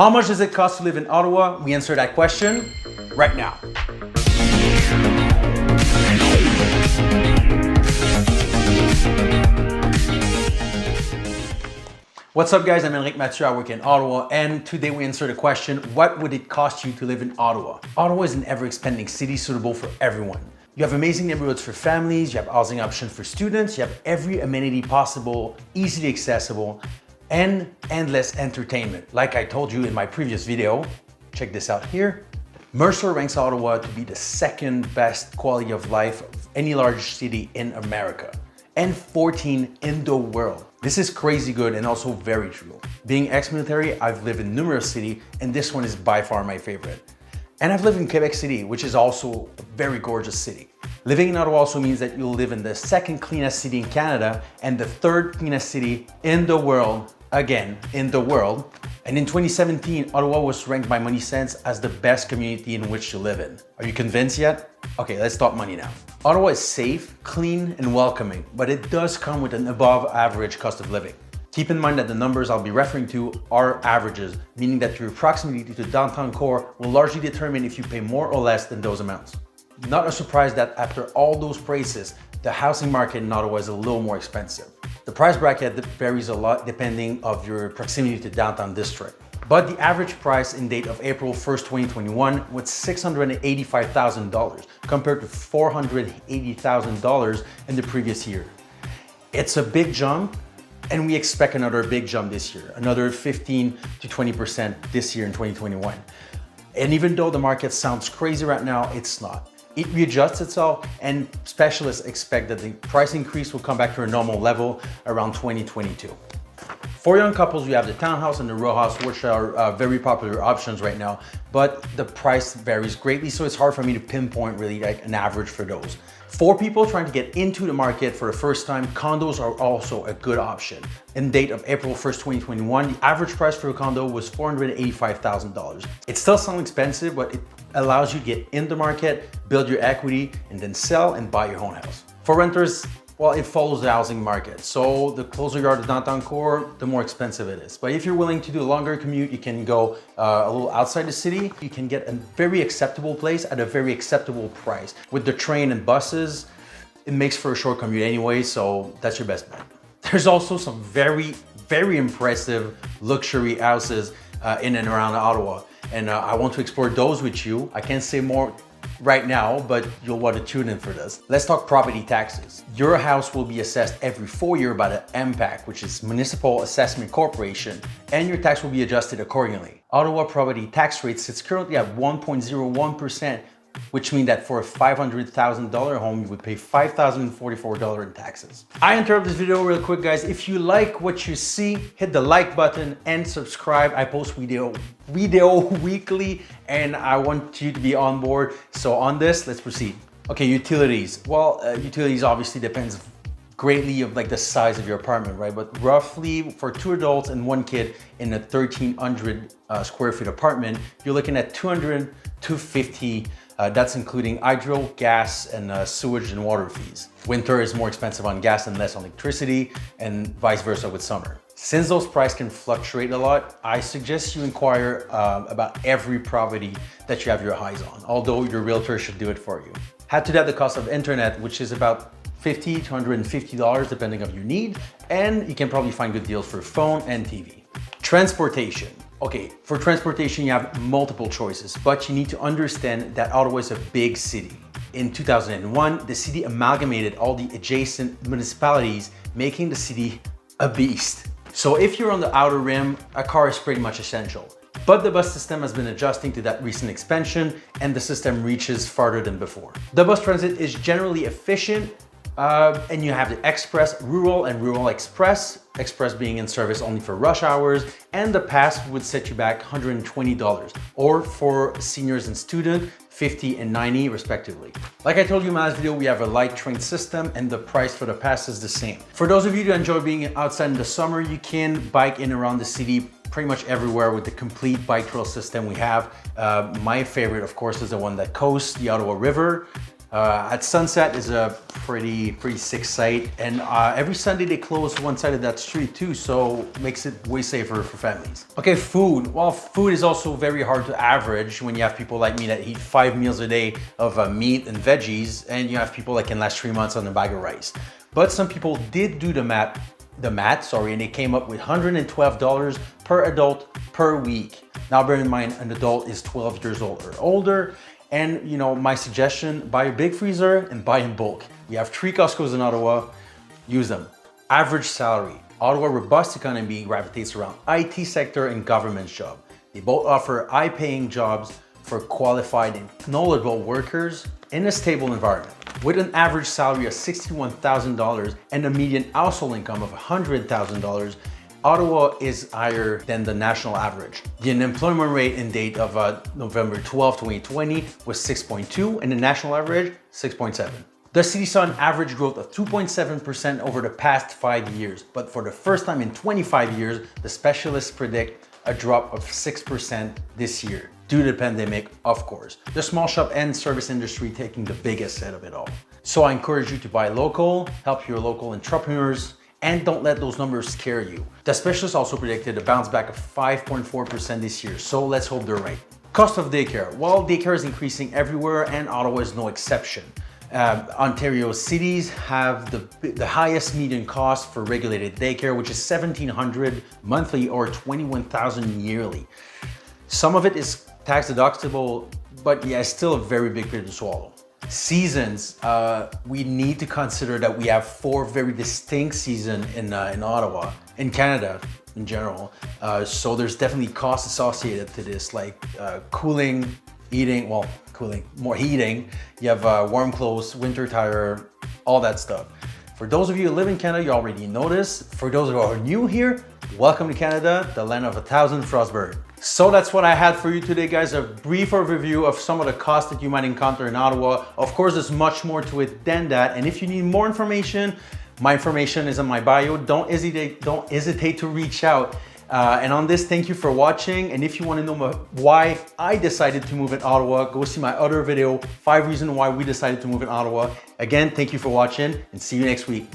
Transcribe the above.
How much does it cost to live in Ottawa? We answer that question right now. What's up guys, I'm Henrick, Mathieu, I work in Ottawa, and today we answer the question, what would it cost you to live in Ottawa? Ottawa is an ever-expanding city suitable for everyone. You have amazing neighborhoods for families, you have housing options for students, you have every amenity possible, easily accessible, and endless entertainment. Like I told you in my previous video, check this out here. Mercer ranks Ottawa to be the second best quality of life of any large city in America, and 14 in the world. This is crazy good and also very true. Being ex-military, I've lived in numerous cities, and this one is by far my favorite. And I've lived in Quebec City, which is also a very gorgeous city. Living in Ottawa also means that you'll live in the second cleanest city in Canada and the third cleanest city in the world, again, in the world. And in 2017, Ottawa was ranked by Money Sense as the best community in which to live in. Are you convinced yet? Okay, let's talk money now. Ottawa is safe, clean, and welcoming, but it does come with an above average cost of living. Keep in mind that the numbers I'll be referring to are averages, meaning that your proximity to downtown core will largely determine if you pay more or less than those amounts. Not a surprise that after all those prices, the housing market in Ottawa is a little more expensive. The price bracket varies a lot depending of your proximity to downtown district. But the average price in date of April 1st, 2021 was $685,000 compared to $480,000 in the previous year. It's a big jump, and we expect another big jump this year, another 15 to 20% this year in 2021. And even though the market sounds crazy right now, it's not. It readjusts itself, and specialists expect that the price increase will come back to a normal level around 2022. For young couples, we have the townhouse and the row house, which are very popular options right now, but the price varies greatly, so it's hard for me to pinpoint really like an average for those. For people trying to get into the market for the first time, condos are also a good option. In date of April 1st, 2021, the average price for a condo was $485,000. It still sounds expensive, but it allows you to get in the market, build your equity, and then sell and buy your own house. For renters, well, it follows the housing market. So the closer you are to downtown core, the more expensive it is. But if you're willing to do a longer commute, you can go a little outside the city. You can get a very acceptable place at a very acceptable price. With the train and buses, it makes for a short commute anyway, so that's your best bet. There's also some very, very impressive luxury houses in and around Ottawa. And I want to explore those with you. I can't say more right now, but you'll want to tune in for this. Let's talk property taxes. Your house will be assessed every 4 years by the MPAC, which is Municipal Assessment Corporation, and your tax will be adjusted accordingly. Ottawa property tax rate sits currently at 1.01%, which means that for a $500,000 home, you would pay $5,044 in taxes. I interrupt this video real quick, guys. If you like what you see, hit the like button and subscribe. I post video weekly, and I want you to be on board. So on this, let's proceed. Okay, utilities. Well, utilities obviously depends greatly of like the size of your apartment, right? But roughly for 2 adults and 1 kid in a 1,300 square feet apartment, you're looking at $200 to $250. That's including hydro, gas, and sewage and water fees. Winter is more expensive on gas and less on electricity, and vice versa with summer. Since those prices can fluctuate a lot, I suggest you inquire about every property that you have your eyes on, although your realtor should do it for you. Add to that the cost of internet, which is about $50 to $150 depending on your need, and you can probably find good deals for phone and TV. Transportation. Okay, for transportation, you have multiple choices, but you need to understand that Ottawa is a big city. In 2001, the city amalgamated all the adjacent municipalities, making the city a beast. So if you're on the outer rim, a car is pretty much essential. But the bus system has been adjusting to that recent expansion, and the system reaches farther than before. The bus transit is generally efficient, and you have the Express, Rural, and Rural Express. Express being in service only for rush hours, and the pass would set you back $120, or for seniors and students, $50 and $90 respectively. Like I told you in my last video, we have a light train system, and the price for the pass is the same. For those of you who enjoy being outside in the summer, you can bike in around the city pretty much everywhere with the complete bike trail system we have. My favorite, of course, is the one that coasts the Ottawa River. At Sunset is a pretty sick site, and every Sunday they close one side of that street too, so makes it way safer for families. Okay, food. Well, food is also very hard to average when you have people like me that eat 5 meals a day of meat and veggies, and you have people that can last 3 months on a bag of rice. But some people did do the math, and they came up with $112 per adult per week. Now bear in mind, an adult is 12 years old or older. And you know, my suggestion, buy a big freezer and buy in bulk. We have 3 Costco's in Ottawa, use them. Average salary. Ottawa robust economy gravitates around IT sector and government job. They both offer high-paying jobs for qualified and knowledgeable workers in a stable environment. With an average salary of $61,000 and a median household income of $100,000, Ottawa is higher than the national average. The unemployment rate in date of November 12, 2020 was 6.2 and the national average, 6.7. The city saw an average growth of 2.7% over the past 5 years, but for the first time in 25 years, the specialists predict a drop of 6% this year, due to the pandemic, of course. The small shop and service industry taking the biggest hit of it all. So I encourage you to buy local, help your local entrepreneurs, and don't let those numbers scare you. The specialists also predicted a bounce back of 5.4% this year, so let's hope they're right. Cost of daycare. Well, daycare is increasing everywhere and Ottawa is no exception. Ontario cities have the highest median cost for regulated daycare, which is $1,700 monthly or $21,000 yearly. Some of it is tax deductible, but yeah, it's still a very big pill to swallow. Seasons, we need to consider that we have 4 very distinct seasons in Ottawa, in Canada in general. So there's definitely costs associated to this, like cooling, eating, well, cooling, more heating. You have warm clothes, winter tire, all that stuff. For those of you who live in Canada, you already know this. For those who are new here, welcome to Canada, the land of 1,000 frostbirds. So that's what I had for you today, guys. A brief overview of some of the costs that you might encounter in Ottawa. Of course, there's much more to it than that. And if you need more information, my information is in my bio. Don't hesitate to reach out. And on this, thank you for watching. And if you want to know why I decided to move in Ottawa, go see my other video, 5 reasons why we decided to move in Ottawa. Again, thank you for watching and see you next week.